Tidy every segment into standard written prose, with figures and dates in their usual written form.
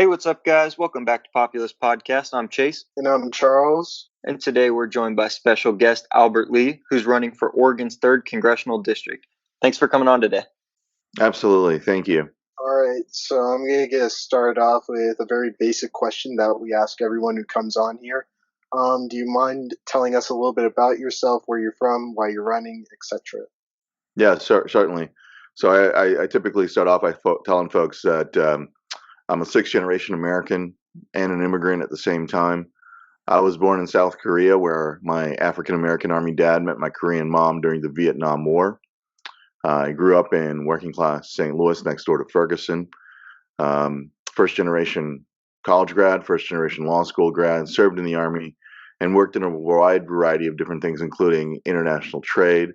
Hey, what's up, guys? Welcome back to Populist Podcast. I'm Chase. And I'm Charles. And today we're joined by special guest Albert Lee, who's running for Oregon's 3rd Congressional District. Thanks for coming on today. Absolutely. Thank you. All right. So I'm going to get us started off with a very basic question that we ask everyone who comes on here. Do you mind telling us a little bit about yourself, where you're from, why you're running, etc.? Yeah, certainly. So I typically start off by telling folks that I'm a sixth-generation American and an immigrant at the same time. I was born in South Korea, where my African-American Army dad met my Korean mom during the Vietnam War. I grew up in working-class St. Louis, next door to Ferguson. First-generation college grad, first-generation law school grad, served in the Army, and worked in a wide variety of different things, including international trade,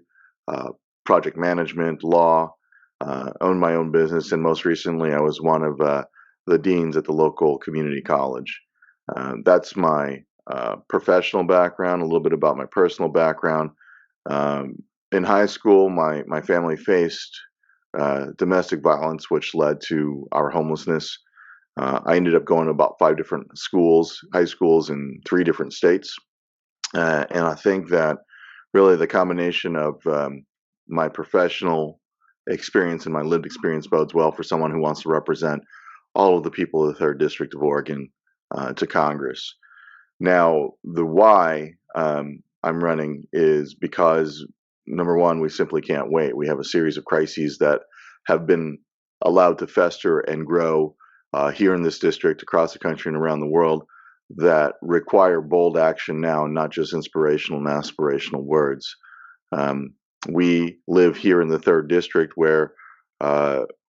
project management, law, owned my own business, and most recently I was one of the deans at the local community college. That's my professional background, a little bit about my personal background. In high school, my family faced domestic violence, which led to our homelessness. I ended up going to about 5 different schools, high schools in 3 different states. And I think that really the combination of my professional experience and my lived experience bodes well for someone who wants to represent all of the people of the 3rd District of Oregon to Congress. Now, the why I'm running is because, number one, we simply can't wait. We have a series of crises that have been allowed to fester and grow here in this district, across the country, and around the world that require bold action now, not just inspirational and aspirational words. We live here in the 3rd District where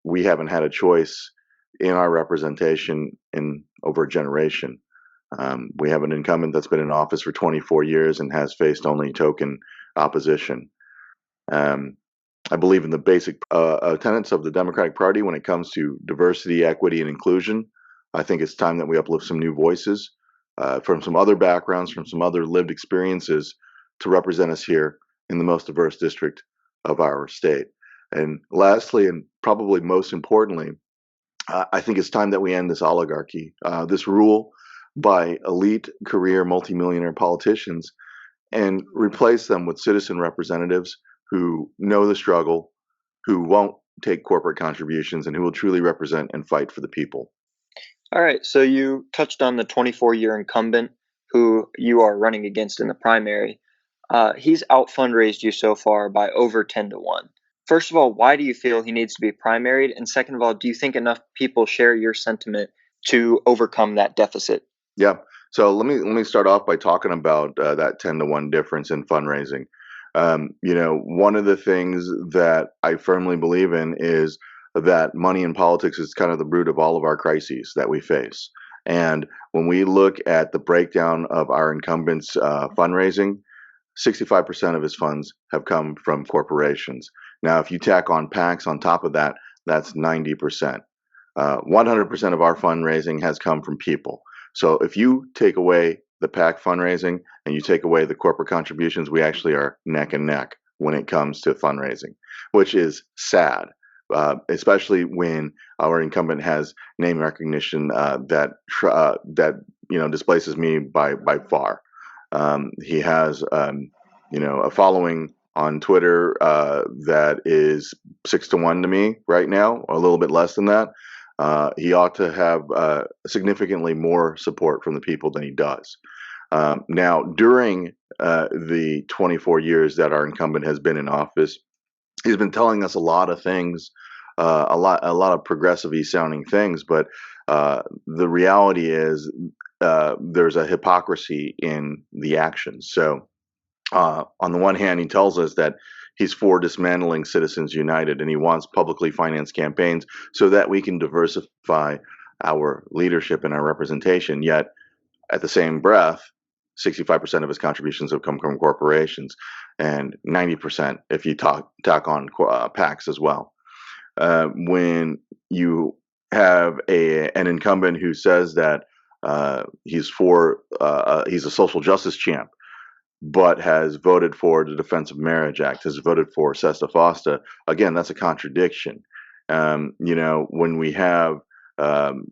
we haven't had a choice in our representation in over a generation. We have an incumbent that's been in office for 24 years and has faced only token opposition. I believe in the basic tenets of the Democratic Party when it comes to diversity, equity, and inclusion. I think it's time that we uplift some new voices from some other backgrounds, from some other lived experiences to represent us here in the most diverse district of our state. And lastly, and probably most importantly, I think it's time that we end this oligarchy, this rule by elite career multimillionaire politicians, and replace them with citizen representatives who know the struggle, who won't take corporate contributions, and who will truly represent and fight for the people. All right, so you touched on the 24-year incumbent who you are running against in the primary. He's out-fundraised you so far by over 10 to 1. First of all, why do you feel he needs to be primaried? And second of all, do you think enough people share your sentiment to overcome that deficit? Yeah, so let me start off by talking about that 10 to 1 difference in fundraising. One of the things that I firmly believe in is that money in politics is kind of the root of all of our crises that we face. And when we look at the breakdown of our incumbents' fundraising, 65% of his funds have come from corporations. Now, if you tack on PACs on top of that, that's 90%. 100% of our fundraising has come from people. So if you take away the PAC fundraising and you take away the corporate contributions, we actually are neck and neck when it comes to fundraising, which is sad, especially when our incumbent has name recognition that displaces me by far. He has a following on Twitter that is 6 to 1 to me right now, a little bit less than that. He ought to have significantly more support from the people than he does. Now, during the 24 years that our incumbent has been in office, he's been telling us a lot of things, a lot of progressive-y sounding things, but the reality is there's a hypocrisy in the actions. So on the one hand, he tells us that he's for dismantling Citizens United, and he wants publicly financed campaigns so that we can diversify our leadership and our representation. Yet, at the same breath, 65% of his contributions have come from corporations, and 90% if you tack on PACs as well. When you have an incumbent who says that he's a social justice champ, but has voted for the Defense of Marriage Act, has voted for Sesta Fosta, again, that's a contradiction. When we have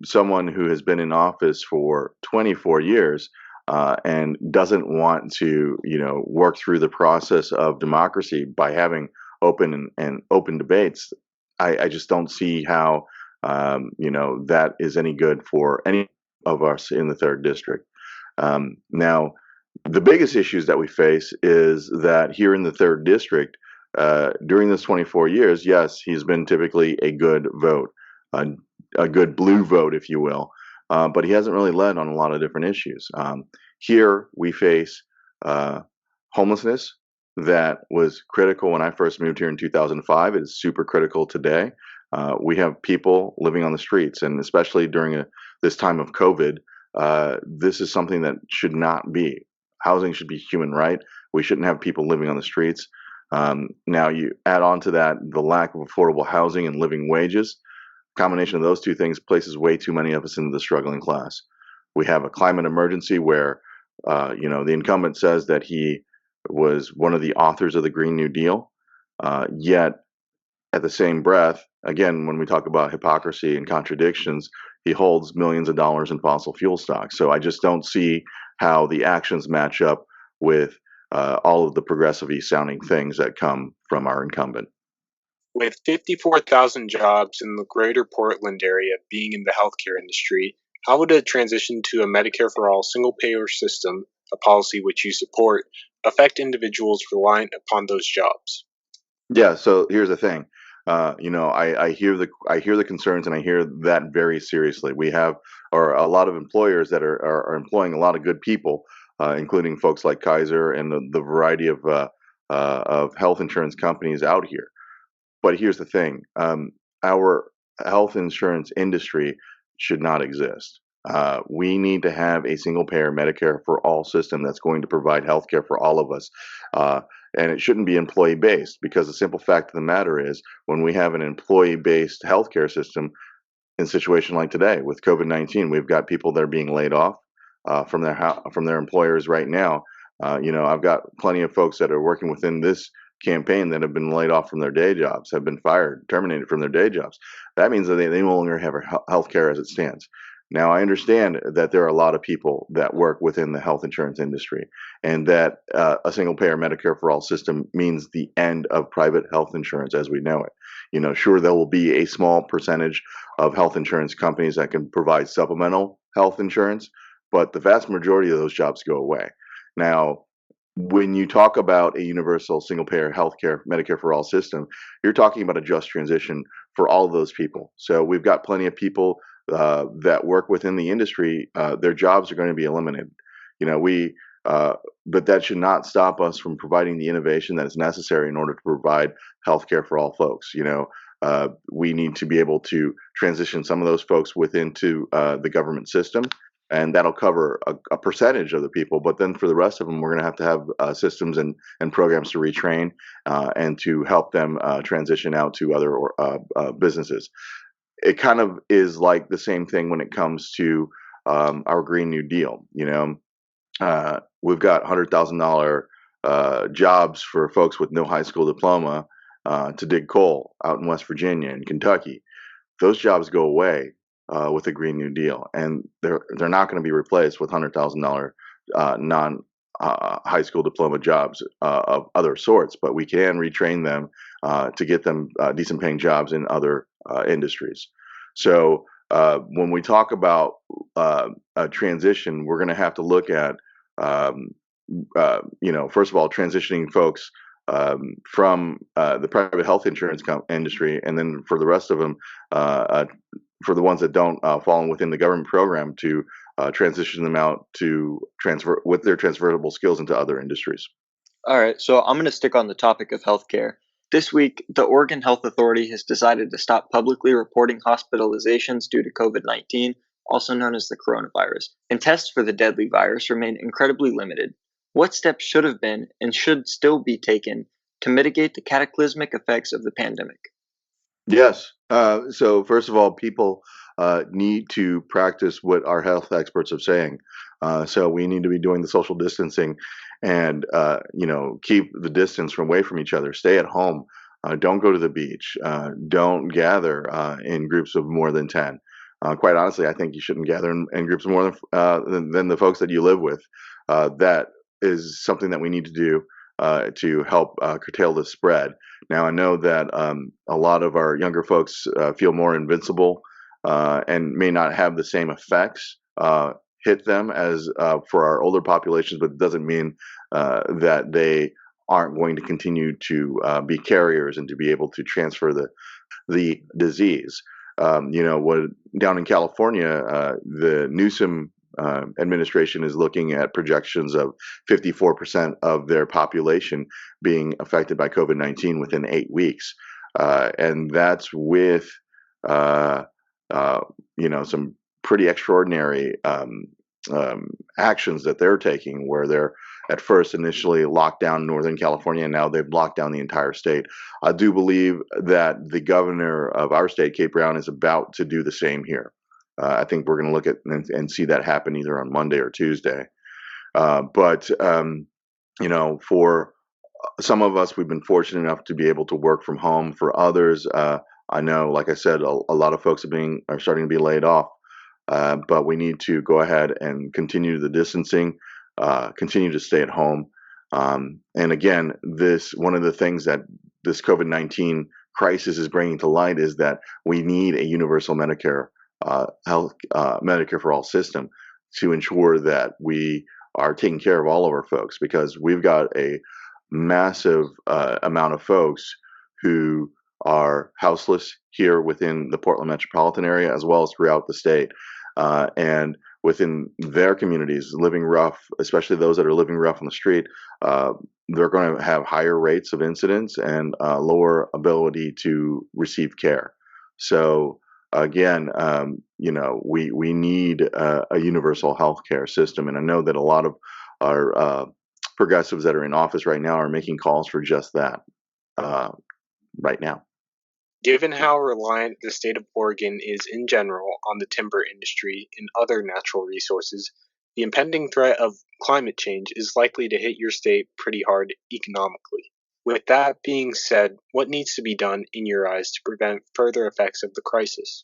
someone who has been in office for 24 years and doesn't want to, work through the process of democracy by having open debates. I just don't see how, that is any good for any of us in the third district. Now, the biggest issues that we face is that here in the third district, during this 24 years, yes, he's been typically a good vote, a, a good blue vote, if you will, but he hasn't really led on a lot of different issues. Here we face homelessness that was critical when I first moved here in 2005. It is super critical today. We have people living on the streets, and especially during this time of COVID, this is something that should not be. Housing should be human right. We shouldn't have people living on the streets. Now you add on to that the lack of affordable housing and living wages. Combination of those two things places way too many of us into the struggling class. We have a climate emergency where, the incumbent says that he was one of the authors of the Green New Deal, yet at the same breath, again, when we talk about hypocrisy and contradictions, he holds millions of dollars in fossil fuel stocks. So I just don't see how the actions match up with all of the progressive-y sounding things that come from our incumbent. With 54,000 jobs in the greater Portland area being in the healthcare industry, how would a transition to a Medicare for All single-payer system, a policy which you support, affect individuals reliant upon those jobs? Yeah. So here's the thing. I hear the concerns, and I hear that very seriously. We have a lot of employers that are employing a lot of good people, including folks like Kaiser and the variety of health insurance companies out here. But here's the thing, our health insurance industry should not exist. We need to have a single payer Medicare for all system that's going to provide health care for all of us. And it shouldn't be employee based, because the simple fact of the matter is when we have an employee based healthcare system, in a situation like today with COVID-19, we've got people that are being laid off from their employers right now. I've got plenty of folks that are working within this campaign that have been laid off from their day jobs, have been fired, terminated from their day jobs. That means that they no longer have health care as it stands. Now, I understand that there are a lot of people that work within the health insurance industry, and that a single payer Medicare for all system means the end of private health insurance as we know it. Sure, there will be a small percentage of health insurance companies that can provide supplemental health insurance, but the vast majority of those jobs go away. Now, when you talk about a universal single payer healthcare Medicare for all system, you're talking about a just transition for all of those people. So we've got plenty of people that work within the industry. Their jobs are going to be eliminated. But that should not stop us from providing the innovation that is necessary in order to provide healthcare for all folks. We need to be able to transition some of those folks into the government system, and that'll cover a percentage of the people. But then for the rest of them, we're going to have systems and programs to retrain and to help them transition out to other businesses. It kind of is like the same thing when it comes to our Green New Deal. We've got $100,000 jobs for folks with no high school diploma to dig coal out in West Virginia and Kentucky. Those jobs go away with the Green New Deal, and they're not going to be replaced with $100,000 non high school diploma jobs of other sorts. But we can retrain them to get them decent paying jobs in other industries. So when we talk about a transition, we're going to have to look at first of all, transitioning folks from the private health insurance industry, and then for the rest of them, for the ones that don't fall within the government program, to transition them out to transfer with their transferable skills into other industries. All right, so I'm going to stick on the topic of healthcare. This week, the Oregon Health Authority has decided to stop publicly reporting hospitalizations due to COVID-19, also known as the coronavirus, and tests for the deadly virus remain incredibly limited. What steps should have been and should still be taken to mitigate the cataclysmic effects of the pandemic? Yes. So first of all, people need to practice what our health experts are saying. So we need to be doing the social distancing and, keep the distance away from each other. Stay at home. Don't go to the beach. Don't gather in groups of more than 10. quite honestly, I think you shouldn't gather in groups more than the folks that you live with. That is something that we need to do to help curtail the spread. Now, I know that a lot of our younger folks feel more invincible and may not have the same effects hit them as for our older populations, but it doesn't mean that they aren't going to continue to be carriers and to be able to transfer the disease. Down in California, the Newsom administration is looking at projections of 54% of their population being affected by COVID-19 within 8 weeks. And that's with, some pretty extraordinary actions that they're taking, where they're at first initially locked down Northern California, and now they've locked down the entire state. I do believe that the governor of our state, Kate Brown, is about to do the same here. I think we're going to look at and see that happen either on Monday or Tuesday. But for some of us, we've been fortunate enough to be able to work from home. For others, I know, like I said, a lot of folks are starting to be laid off. But we need to go ahead and continue the distancing, continue to stay at home. And again, one of the things that this COVID-19 crisis is bringing to light is that we need a universal Medicare Medicare for all system to ensure that we are taking care of all of our folks, because we've got a massive amount of folks who are houseless here within the Portland metropolitan area, as well as throughout the state. And within their communities, living rough, especially those that are living rough on the street, they're going to have higher rates of incidence and lower ability to receive care. So again, we need a universal healthcare system, and I know that a lot of our progressives that are in office right now are making calls for just that right now. Given how reliant the state of Oregon is in general on the timber industry and other natural resources, the impending threat of climate change is likely to hit your state pretty hard economically. With that being said, what needs to be done in your eyes to prevent further effects of the crisis?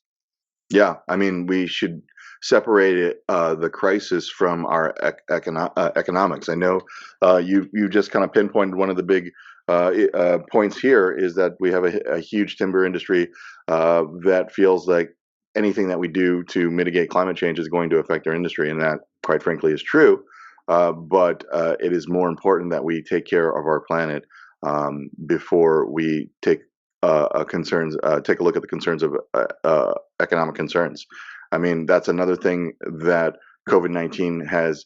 Yeah, I mean, we should separate the crisis from our economics. I know you just kind of pinpointed one of the big points here is that we have a huge timber industry that feels like anything that we do to mitigate climate change is going to affect our industry, and that, quite frankly, is true. But it is more important that we take care of our planet before we take take a look at the concerns of economic concerns. I mean, that's another thing that COVID-19 has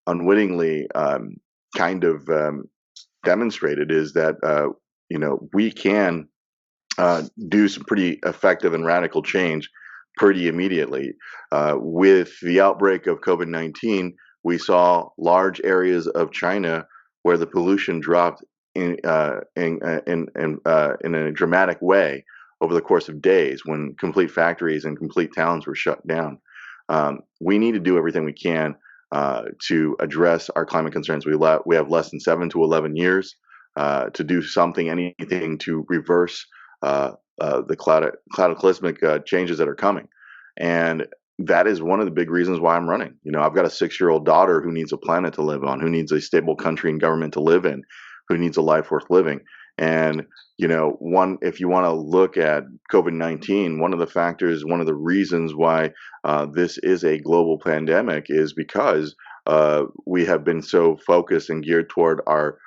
unwittingly kind of demonstrated, is that we can do some pretty effective and radical change pretty immediately. With the outbreak of COVID-19, we saw large areas of China where the pollution dropped in a dramatic way over the course of days, when complete factories and complete towns were shut down. We need to do everything we can to address our climate concerns. We have less than 7 to 11 years to do anything to reverse the cataclysmic changes that are coming. And that is one of the big reasons why I'm running. I've got a 6-year-old daughter who needs a planet to live on, who needs a stable country and government to live in, who needs a life worth living. And if you want to look at COVID-19, one of the reasons why this is a global pandemic is because we have been so focused and geared toward our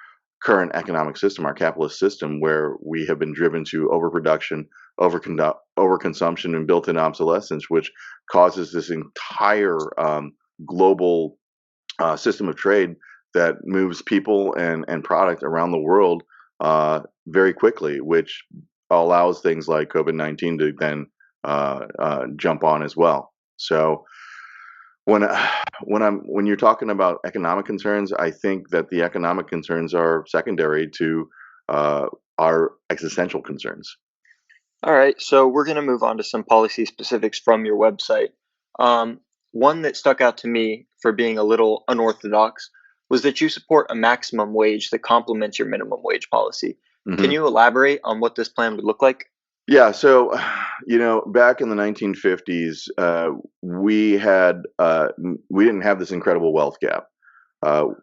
current economic system, our capitalist system, where we have been driven to overproduction, overconsumption, and built-in obsolescence, which causes this entire global system of trade that moves people and product around the world very quickly, which allows things like COVID-19 to then jump on as well. So when you're talking about economic concerns, I think that the economic concerns are secondary to our existential concerns. All right, so we're going to move on to some policy specifics from your website. One that stuck out to me for being a little unorthodox was that you support a maximum wage that complements your minimum wage policy. Mm-hmm. Can you elaborate on what this plan would look like? Yeah, so back in the 1950s, we didn't have this incredible wealth gap.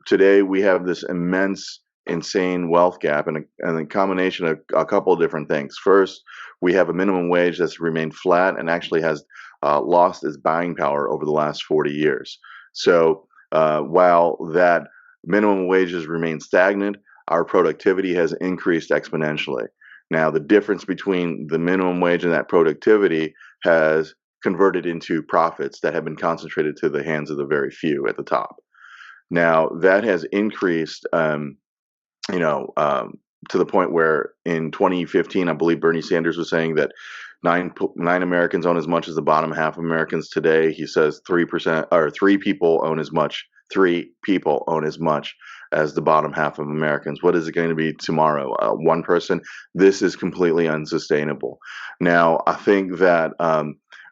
Today, we have this immense, insane wealth gap, and a combination of a couple of different things. First, we have a minimum wage that's remained flat and actually has lost its buying power over the last 40 years. So, while that minimum wages remain stagnant, our productivity has increased exponentially. Now, the difference between the minimum wage and that productivity has converted into profits that have been concentrated to the hands of the very few at the top. Now that has increased, you know, um, to the point where in 2015, I believe Bernie Sanders was saying that nine Americans own as much as the bottom half of Americans today. He says 3% or three people own as much. 3 people own as much as the bottom half of Americans. What is it going to be tomorrow? One person. This is completely unsustainable. Now, I think that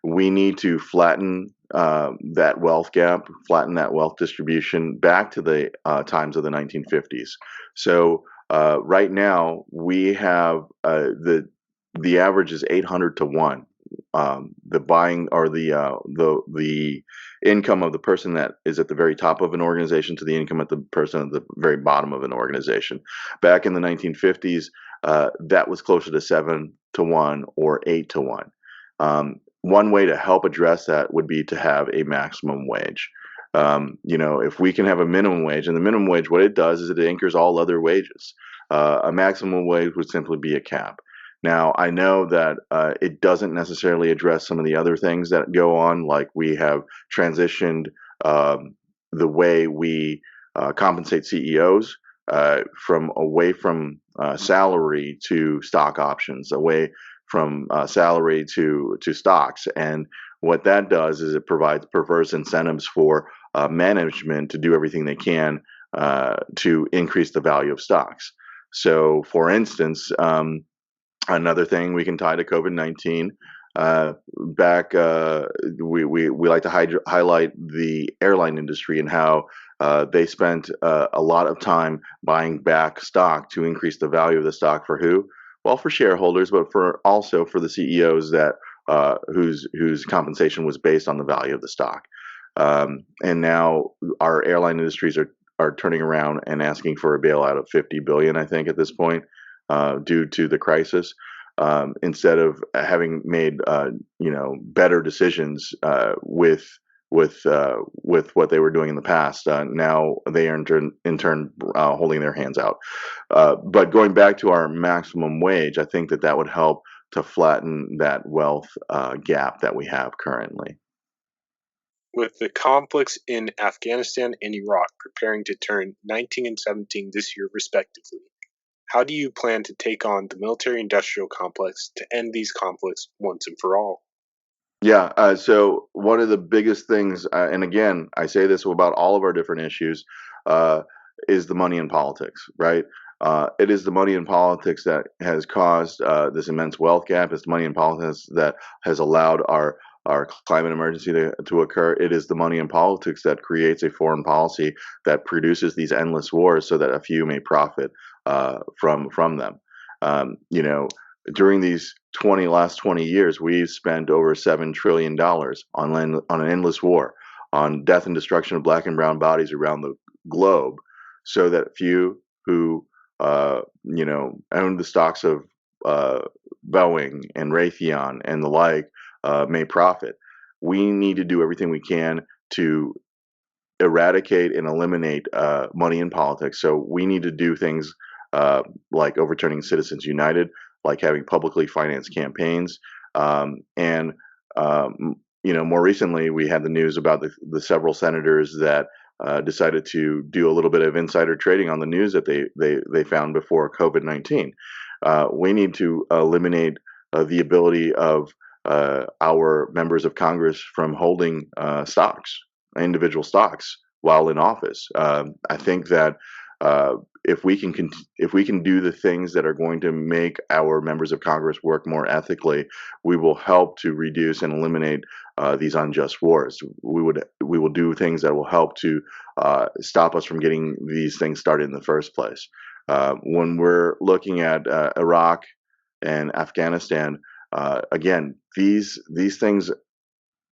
we need to flatten that wealth gap, flatten that wealth distribution back to the times of the 1950s. So right now we have the average is 800 to 1. The buying or the income of the person that is at the very top of an organization to the income at the person at the very bottom of an organization. Back in the 1950s, that was closer to 7 to 1 or 8 to 1. One way to help address that would be to have a maximum wage. If we can have a minimum wage, and the minimum wage, what it does is it anchors all other wages. A maximum wage would simply be a cap. Now, I know that it doesn't necessarily address some of the other things that go on, like we have transitioned the way we compensate CEOs from away from salary to stock options, away from salary to stocks. And what that does is it provides perverse incentives for management to do everything they can to increase the value of stocks. So, for instance, another thing we can tie to COVID-19. Back, we like to highlight the airline industry and how they spent a lot of time buying back stock to increase the value of the stock for who? Well, for shareholders, but for also for the CEOs that whose compensation was based on the value of the stock. And now our airline industries are turning around and asking for a bailout of 50 billion, I think, at this point, due to the crisis. Instead of having made better decisions with what they were doing in the past, now they are in turn holding their hands out. But going back to our maximum wage, I think that would help to flatten that wealth gap that we have currently. With the conflicts in Afghanistan and Iraq preparing to turn 19 and 17 this year respectively, how do you plan to take on the military-industrial complex to end these conflicts once and for all? Yeah, so one of the biggest things, and again, I say this about all of our different issues, uh, is the money in politics, right? It is the money in politics that has caused this immense wealth gap. It's the money in politics that has allowed our climate emergency to occur. It is the money in politics that creates a foreign policy that produces these endless wars so that a few may profit from them. You know, during these last 20 years, we've spent over $7 trillion on an endless war, on death and destruction of black and brown bodies around the globe, so that few who own the stocks of Boeing and Raytheon and the like may profit. We need to do everything we can to eradicate and eliminate money in politics. So we need to do things like overturning Citizens United, like having publicly financed campaigns, and more recently we had the news about the several senators that decided to do a little bit of insider trading on the news that they found before COVID-19. We need to eliminate the ability of our members of Congress from holding individual stocks, while in office. I think that if we can do the things that are going to make our members of Congress work more ethically, we will help to reduce and eliminate these unjust wars. We will do things that will help to stop us from getting these things started in the first place. When we're looking at Iraq and Afghanistan, Again, these things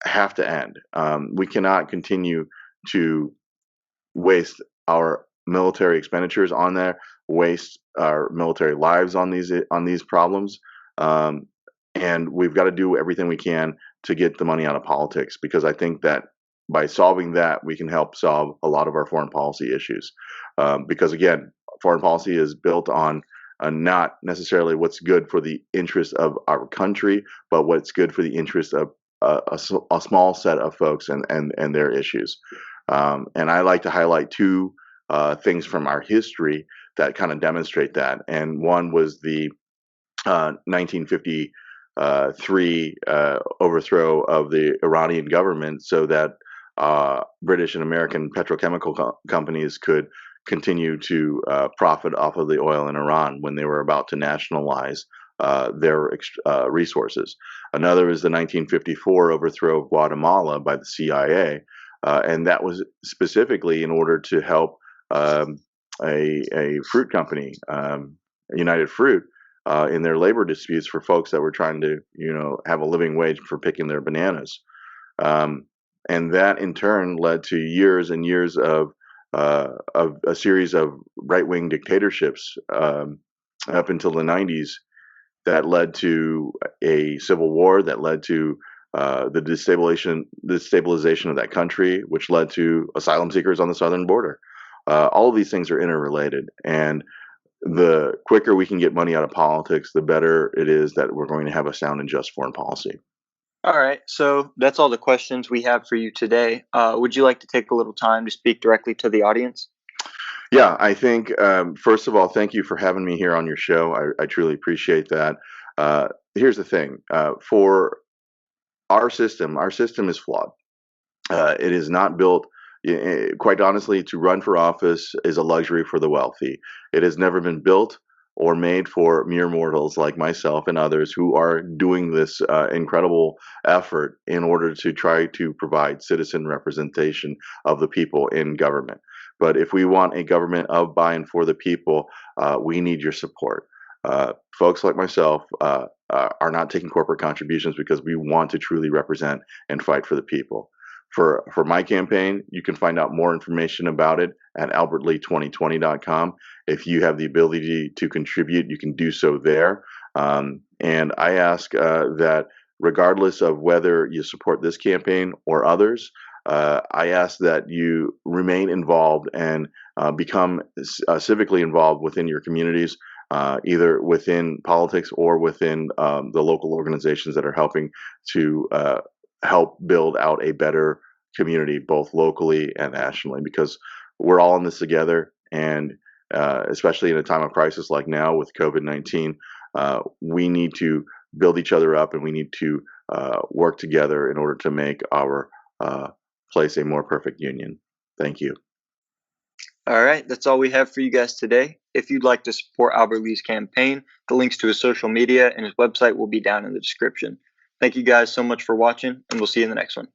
have to end. We cannot continue to waste our military expenditures on there, waste our military lives on these problems, and we've got to do everything we can to get the money out of politics, because I think that by solving that, we can help solve a lot of our foreign policy issues. Because again, foreign policy is built on not necessarily what's good for the interest of our country, but what's good for the interest of a small set of folks and their issues. And I like to highlight two things from our history that kind of demonstrate that. And one was the 1953 overthrow of the Iranian government, so that British and American petrochemical companies could continue to profit off of the oil in Iran when they were about to nationalize their resources. Another is the 1954 overthrow of Guatemala by the CIA, and that was specifically in order to help a fruit company, United Fruit, in their labor disputes for folks that were trying to, have a living wage for picking their bananas. And that in turn led to years and years of a series of right-wing dictatorships up until the 90s, that led to a civil war, that led to the destabilization of that country, which led to asylum seekers on the southern border. All of these things are interrelated, and the quicker we can get money out of politics, the better it is that we're going to have a sound and just foreign policy. All right, so that's all the questions we have for you today. Would you like to take a little time to speak directly to the audience? Yeah, I think, first of all, thank you for having me here on your show. I truly appreciate that. Here's the thing. For our system is flawed. It is not built, quite honestly, to run for office is a luxury for the wealthy. It has never been built or made for mere mortals like myself and others who are doing this incredible effort in order to try to provide citizen representation of the people in government. But if we want a government of, by, and for the people, we need your support. Folks like myself are not taking corporate contributions because we want to truly represent and fight for the people. For my campaign, you can find out more information about it at AlbertLeeForCongress.com. If you have the ability to contribute, you can do so there. And I ask that regardless of whether you support this campaign or others, I ask that you remain involved and become civically involved within your communities, either within politics or within the local organizations that are helping to help build out a better community, both locally and nationally, because we're all in this together. And especially in a time of crisis like now with COVID-19, we need to build each other up, and we need to work together in order to make our place a more perfect union. Thank you. All right, that's all we have for you guys today. If you'd like to support Albert Lee's campaign, the links to his social media and his website will be down in the description. Thank you guys so much for watching, and we'll see you in the next one.